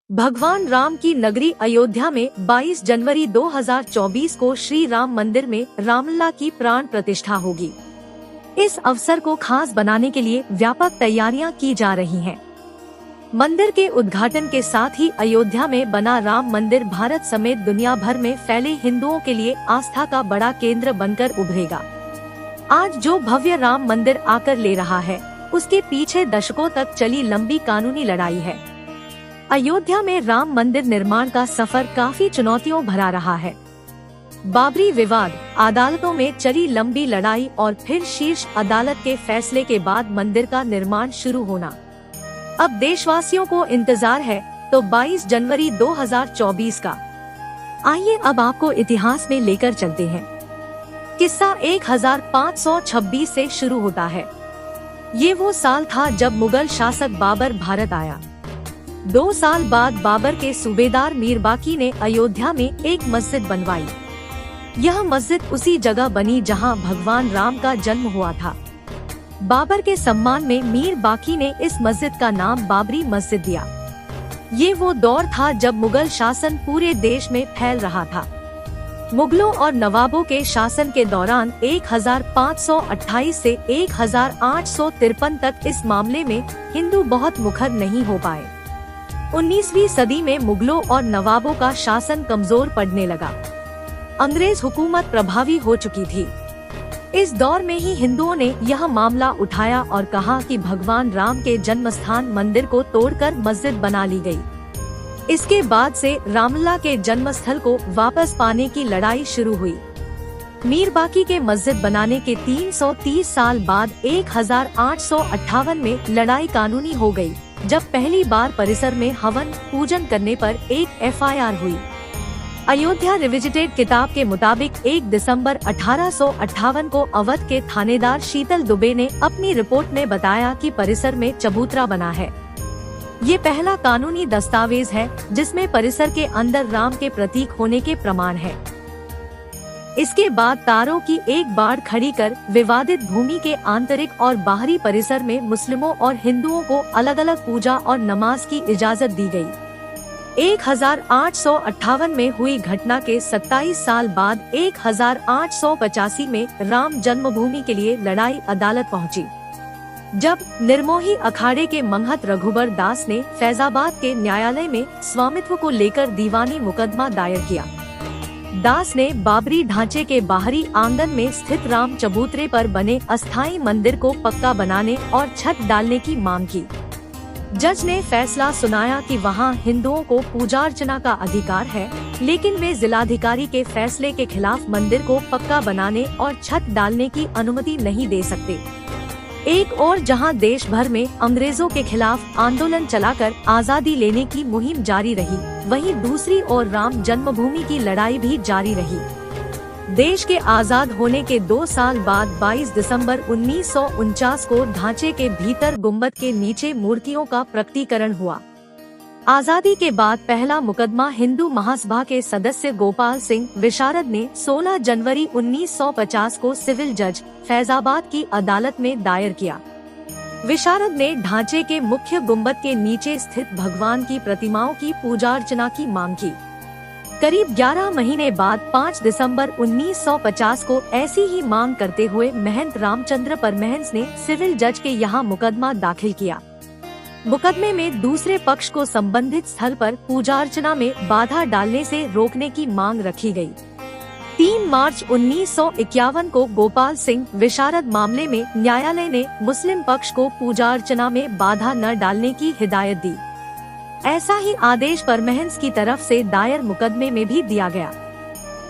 भगवान राम की नगरी अयोध्या में 22 जनवरी 2024 को श्री राम मंदिर में रामलला की प्राण प्रतिष्ठा होगी। इस अवसर को खास बनाने के लिए व्यापक तैयारियां की जा रही हैं। मंदिर के उद्घाटन के साथ ही अयोध्या में बना राम मंदिर भारत समेत दुनिया भर में फैले हिंदुओं के लिए आस्था का बड़ा केंद्र बनकर उभरेगा। आज जो भव्य राम मंदिर आकर ले रहा है, उसके पीछे दशकों तक चली लंबी कानूनी लड़ाई है। अयोध्या में राम मंदिर निर्माण का सफर काफी चुनौतियों भरा रहा है। बाबरी विवाद, अदालतों में चली लंबी लड़ाई और फिर शीर्ष अदालत के फैसले के बाद मंदिर का निर्माण शुरू होना। अब देशवासियों को इंतजार है तो 22 जनवरी 2024 का। आइए अब आपको इतिहास में लेकर चलते हैं। किस्सा 1526 से शुरू होता है। ये वो साल था जब मुगल शासक बाबर भारत आया। 2 साल बाद बाबर के सूबेदार मीर बाकी ने अयोध्या में एक मस्जिद बनवाई। यह मस्जिद उसी जगह बनी जहां भगवान राम का जन्म हुआ था। बाबर के सम्मान में मीर बाकी ने इस मस्जिद का नाम बाबरी मस्जिद दिया। ये वो दौर था जब मुगल शासन पूरे देश में फैल रहा था। मुगलों और नवाबों के शासन के दौरान 1528 से 1853 तक इस मामले में हिंदू बहुत मुखर नहीं हो पाए। 19वीं सदी में मुगलों और नवाबों का शासन कमजोर पड़ने लगा। अंग्रेज हुकूमत प्रभावी हो चुकी थी। इस दौर में ही हिंदुओं ने यह मामला उठाया और कहा कि भगवान राम के जन्म स्थान मंदिर को तोड़कर मस्जिद बना ली गई। इसके बाद से रामलला के जन्मस्थल को वापस पाने की लड़ाई शुरू हुई। मीर बाकी के मस्जिद बनाने के 330 साल बाद 1858 में लड़ाई कानूनी हो गई, जब पहली बार परिसर में हवन पूजन करने पर एक FIR हुई। अयोध्या रिविजिटेड किताब के मुताबिक 1 दिसंबर 1858 को अवध के थानेदार शीतल दुबे ने अपनी रिपोर्ट में बताया कि परिसर में चबूतरा बना है। ये पहला कानूनी दस्तावेज है जिसमें परिसर के अंदर राम के प्रतीक होने के प्रमाण है। इसके बाद तारों की एक बाड़ खड़ी कर विवादित भूमि के आंतरिक और बाहरी परिसर में मुस्लिमों और हिंदुओं को अलग अलग पूजा और नमाज की इजाजत दी गई। 1858 में हुई घटना के 27 साल बाद 1885 में राम जन्मभूमि के लिए लड़ाई अदालत पहुंची, जब निर्मोही अखाड़े के महंत रघुबर दास ने फैजाबाद के न्यायालय में स्वामित्व को लेकर दीवानी मुकदमा दायर किया। दास ने बाबरी ढांचे के बाहरी आंगन में स्थित राम चबूतरे पर बने अस्थायी मंदिर को पक्का बनाने और छत डालने की मांग की। जज ने फैसला सुनाया कि वहां हिंदुओं को पूजा अर्चना का अधिकार है, लेकिन वे जिलाधिकारी के फैसले के खिलाफ मंदिर को पक्का बनाने और छत डालने की अनुमति नहीं दे सकते। एक और जहां देश भर में अंग्रेजों के खिलाफ आंदोलन चलाकर आजादी लेने की मुहिम जारी रही, वहीं दूसरी ओर राम जन्मभूमि की लड़ाई भी जारी रही। देश के आजाद होने के 2 साल बाद 22 दिसंबर 1949 को ढांचे के भीतर गुम्बद के नीचे मूर्तियों का प्रकटीकरण हुआ। आजादी के बाद पहला मुकदमा हिंदू महासभा के सदस्य गोपाल सिंह विशारद ने 16 जनवरी 1950 को सिविल जज फैजाबाद की अदालत में दायर किया। विशारद ने ढांचे के मुख्य गुम्बद के नीचे स्थित भगवान की प्रतिमाओं की पूजा अर्चना की मांग की। करीब 11 महीने बाद 5 दिसंबर 1950 को ऐसी ही मांग करते हुए महंत रामचंद्र परमहंस ने सिविल जज के यहाँ मुकदमा दाखिल किया। मुकदमे में दूसरे पक्ष को संबंधित स्थल पर पूजा अर्चना में बाधा डालने से रोकने की मांग रखी गई। 3 मार्च 1951 को गोपाल सिंह विशारद मामले में न्यायालय ने मुस्लिम पक्ष को पूजा अर्चना में बाधा न डालने की हिदायत दी। ऐसा ही आदेश परमहंस की तरफ से दायर मुकदमे में भी दिया गया।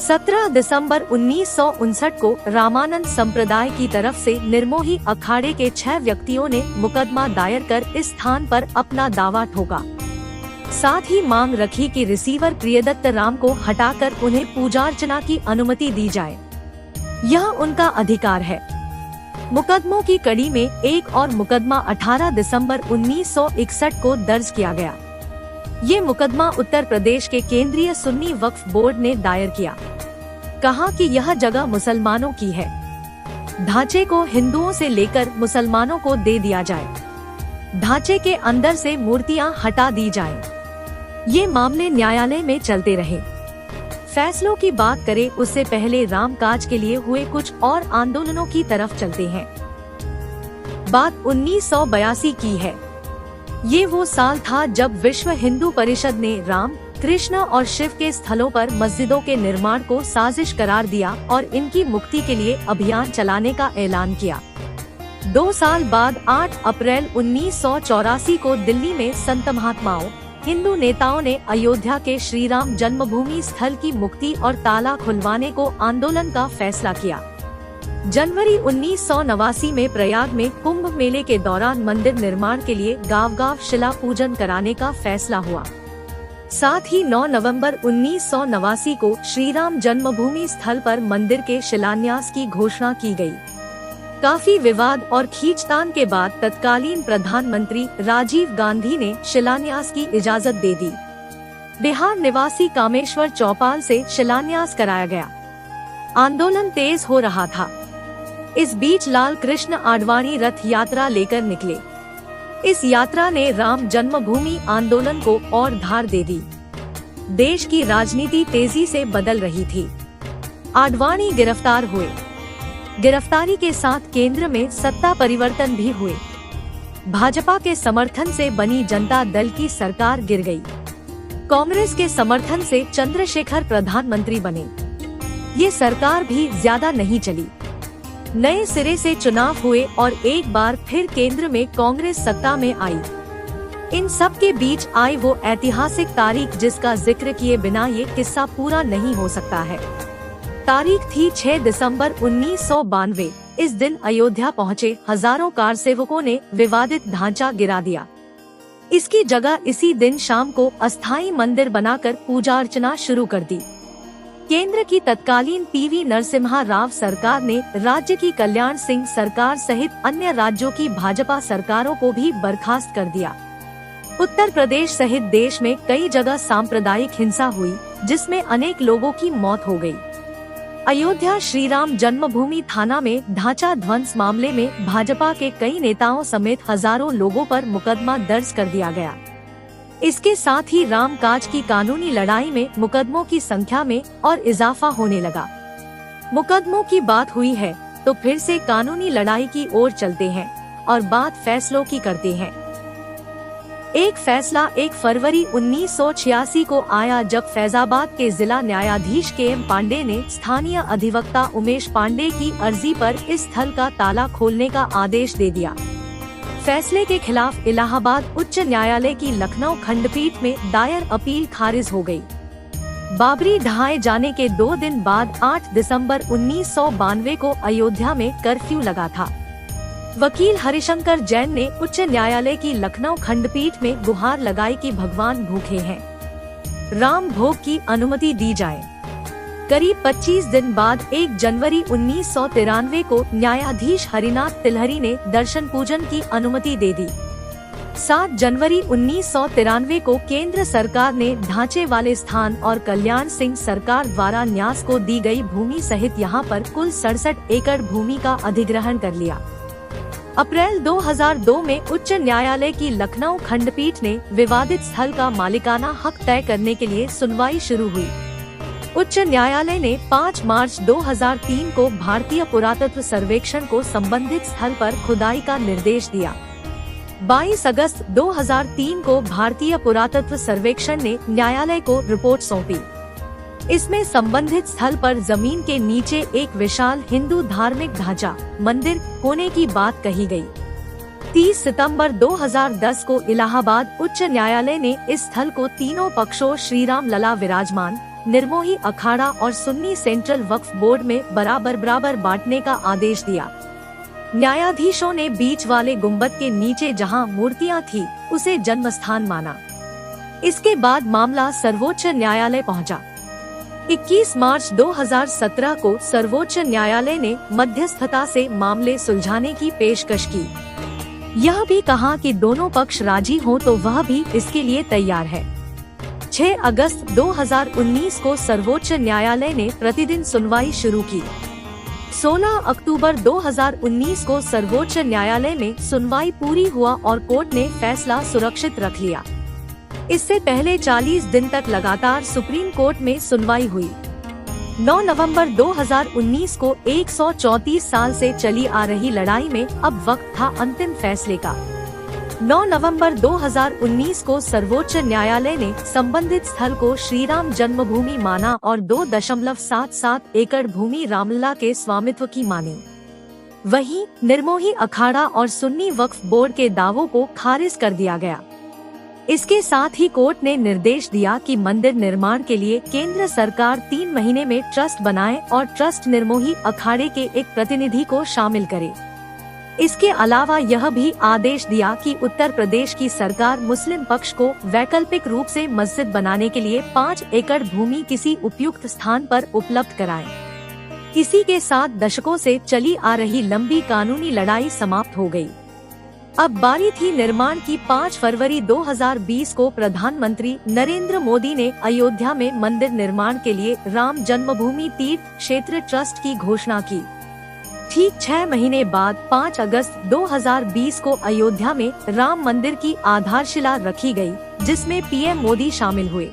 17 दिसंबर 1959 को रामानंद संप्रदाय की तरफ से निर्मोही अखाड़े के 6 व्यक्तियों ने मुकदमा दायर कर इस स्थान पर अपना दावा ठोका। साथ ही मांग रखी कि रिसीवर प्रियदत्त राम को हटाकर उन्हें पूजा अर्चना की अनुमति दी जाए। यह उनका अधिकार है। मुकदमों की कड़ी में एक और मुकदमा 18 दिसंबर 1961 को दर्ज किया गया। ये मुकदमा उत्तर प्रदेश के केंद्रीय सुन्नी वक्फ बोर्ड ने दायर किया। कहा कि यह जगह मुसलमानों की है। ढांचे को हिंदुओं से लेकर मुसलमानों को दे दिया जाए। ढांचे के अंदर से मूर्तियां हटा दी जाएं। ये मामले न्यायालय में चलते रहे। फैसलों की बात करें उससे पहले रामकाज के लिए हुए कुछ और आंदोलनों की तरफ चलते हैं। बात 1982 की है। ये वो साल था जब विश्व हिंदू परिषद ने राम, कृष्ण और शिव के स्थलों पर मस्जिदों के निर्माण को साजिश करार दिया और इनकी मुक्ति के लिए अभियान चलाने का ऐलान किया। 2 साल बाद 8 अप्रैल 1984 को दिल्ली में संत महात्माओं, हिंदू नेताओं ने अयोध्या के श्री राम जन्मभूमि स्थल की मुक्ति और ताला खुलवाने को आंदोलन का फैसला किया। जनवरी 1989 में प्रयाग में कुंभ मेले के दौरान मंदिर निर्माण के लिए गांव-गांव शिला पूजन कराने का फैसला हुआ। साथ ही 9 नवंबर 1989 को श्री राम जन्मभूमि स्थल पर मंदिर के शिलान्यास की घोषणा की गई। काफी विवाद और खींचतान के बाद तत्कालीन प्रधानमंत्री राजीव गांधी ने शिलान्यास की इजाजत दे दी। बिहार निवासी कामेश्वर चौपाल से शिलान्यास कराया गया। आंदोलन तेज हो रहा था। इस बीच लाल कृष्ण आडवाणी रथ यात्रा लेकर निकले। इस यात्रा ने राम जन्मभूमि आंदोलन को और धार दे दी। देश की राजनीति तेजी से बदल रही थी। आडवाणी गिरफ्तार हुए। गिरफ्तारी के साथ केंद्र में सत्ता परिवर्तन भी हुए। भाजपा के समर्थन से बनी जनता दल की सरकार गिर गई। कांग्रेस के समर्थन से चंद्रशेखर प्रधानमंत्री बने। ये सरकार भी ज्यादा नहीं चली। नए सिरे से चुनाव हुए और एक बार फिर केंद्र में कांग्रेस सत्ता में आई। इन सब के बीच आई वो ऐतिहासिक तारीख जिसका जिक्र किए बिना ये किस्सा पूरा नहीं हो सकता है। तारीख थी 6 दिसंबर 1992। इस दिन अयोध्या पहुंचे हजारों कार सेवकों ने विवादित ढांचा गिरा दिया। इसकी जगह इसी दिन शाम को अस्थायी मंदिर बनाकर पूजा अर्चना शुरू कर दी। केंद्र की तत्कालीन पीवी नरसिम्हा राव सरकार ने राज्य की कल्याण सिंह सरकार सहित अन्य राज्यों की भाजपा सरकारों को भी बर्खास्त कर दिया। उत्तर प्रदेश सहित देश में कई जगह सांप्रदायिक हिंसा हुई, जिसमें अनेक लोगों की मौत हो गई। अयोध्या श्री राम जन्मभूमि थाना में ढांचा ध्वंस मामले में भाजपा के कई नेताओं समेत हजारों लोगों पर मुकदमा दर्ज कर दिया गया। इसके साथ ही रामकाज की कानूनी लड़ाई में मुकदमों की संख्या में और इजाफा होने लगा। मुकदमों की बात हुई है तो फिर से कानूनी लड़ाई की ओर चलते हैं और बात फैसलों की करते हैं। एक फैसला 1 फरवरी 1986 को आया जब फैजाबाद के जिला न्यायाधीश के.एम. पांडे ने स्थानीय अधिवक्ता उमेश पांडे की अर्जी पर इस स्थल का ताला खोलने का आदेश दे दिया। फैसले के खिलाफ इलाहाबाद उच्च न्यायालय की लखनऊ खंडपीठ में दायर अपील खारिज हो गई। बाबरी ढहाए जाने के 2 दिन बाद 8 दिसंबर 1992 को अयोध्या में कर्फ्यू लगा था। वकील हरिशंकर जैन ने उच्च न्यायालय की लखनऊ खंडपीठ में गुहार लगाई कि भगवान भूखे हैं, राम भोग की अनुमति दी जाए। करीब 25 दिन बाद 1 जनवरी 1993 को न्यायाधीश हरिनाथ तिलहरी ने दर्शन पूजन की अनुमति दे दी। 7 जनवरी 1993 को केंद्र सरकार ने ढांचे वाले स्थान और कल्याण सिंह सरकार द्वारा न्यास को दी गई भूमि सहित यहां पर कुल 67 एकड़ भूमि का अधिग्रहण कर लिया। अप्रैल 2002 में उच्च न्यायालय की लखनऊ खंडपीठ ने विवादित स्थल का मालिकाना हक तय करने के लिए सुनवाई शुरू हुई। उच्च न्यायालय ने 5 मार्च 2003 को भारतीय पुरातत्व सर्वेक्षण को संबंधित स्थल पर खुदाई का निर्देश दिया। 22 अगस्त 2003 को भारतीय पुरातत्व सर्वेक्षण ने न्यायालय को रिपोर्ट सौंपी। इसमें संबंधित स्थल पर जमीन के नीचे एक विशाल हिंदू धार्मिक ढांचा मंदिर होने की बात कही गई। 30 सितंबर 2010 को इलाहाबाद उच्च न्यायालय ने इस स्थल को तीनों पक्षों श्री राम लला विराजमान, निर्मोही अखाड़ा और सुन्नी सेंट्रल वक्फ बोर्ड में बराबर बांटने का आदेश दिया। न्यायाधीशों ने बीच वाले गुंबद के नीचे जहां मूर्तियां थी उसे जन्मस्थान माना। इसके बाद मामला सर्वोच्च न्यायालय पहुंचा। 21 मार्च 2017 को सर्वोच्च न्यायालय ने मध्यस्थता से मामले सुलझाने की पेशकश की। यह भी कहा कि दोनों पक्ष राजी हों तो वह भी इसके लिए तैयार है। 6 अगस्त 2019 को सर्वोच्च न्यायालय ने प्रतिदिन सुनवाई शुरू की। 16 अक्टूबर 2019 को सर्वोच्च न्यायालय में सुनवाई पूरी हुआ और कोर्ट ने फैसला सुरक्षित रख लिया। इससे पहले 40 दिन तक लगातार सुप्रीम कोर्ट में सुनवाई हुई। 9 नवंबर 2019 को 134 साल से चली आ रही लड़ाई में अब वक्त था अंतिम फैसले का। 9 नवंबर 2019 को सर्वोच्च न्यायालय ने संबंधित स्थल को श्रीराम जन्मभूमि माना और 2.77 एकड़ भूमि रामलला के स्वामित्व की मानी। वहीं निर्मोही अखाड़ा और सुन्नी वक्फ बोर्ड के दावों को खारिज कर दिया गया। इसके साथ ही कोर्ट ने निर्देश दिया कि मंदिर निर्माण के लिए केंद्र सरकार 3 महीने में ट्रस्ट बनाए और ट्रस्ट निर्मोही अखाड़े के एक प्रतिनिधि को शामिल करे। इसके अलावा यह भी आदेश दिया कि उत्तर प्रदेश की सरकार मुस्लिम पक्ष को वैकल्पिक रूप से मस्जिद बनाने के लिए 5 एकड़ भूमि किसी उपयुक्त स्थान पर उपलब्ध कराए। इसी के साथ दशकों से चली आ रही लंबी कानूनी लड़ाई समाप्त हो गई। अब बारी थी निर्माण की। 5 फरवरी 2020 को प्रधानमंत्री नरेंद्र मोदी ने अयोध्या में मंदिर निर्माण के लिए राम जन्मभूमि तीर्थ क्षेत्र ट्रस्ट की घोषणा की। ठीक 6 महीने बाद 5 अगस्त 2020 को अयोध्या में राम मंदिर की आधारशिला रखी गई, जिसमें पीएम मोदी शामिल हुए।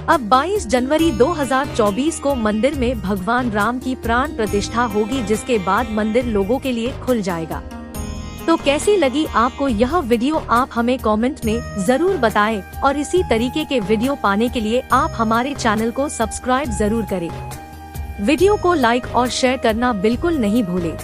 अब 22 जनवरी 2024 को मंदिर में भगवान राम की प्राण प्रतिष्ठा होगी, जिसके बाद मंदिर लोगों के लिए खुल जाएगा। तो कैसी लगी आपको यह वीडियो, आप हमें कमेंट में जरूर बताएं और इसी तरीके के वीडियो पाने के लिए आप हमारे चैनल को सब्सक्राइब जरूर करें। वीडियो को लाइक और शेयर करना बिल्कुल नहीं भूलें।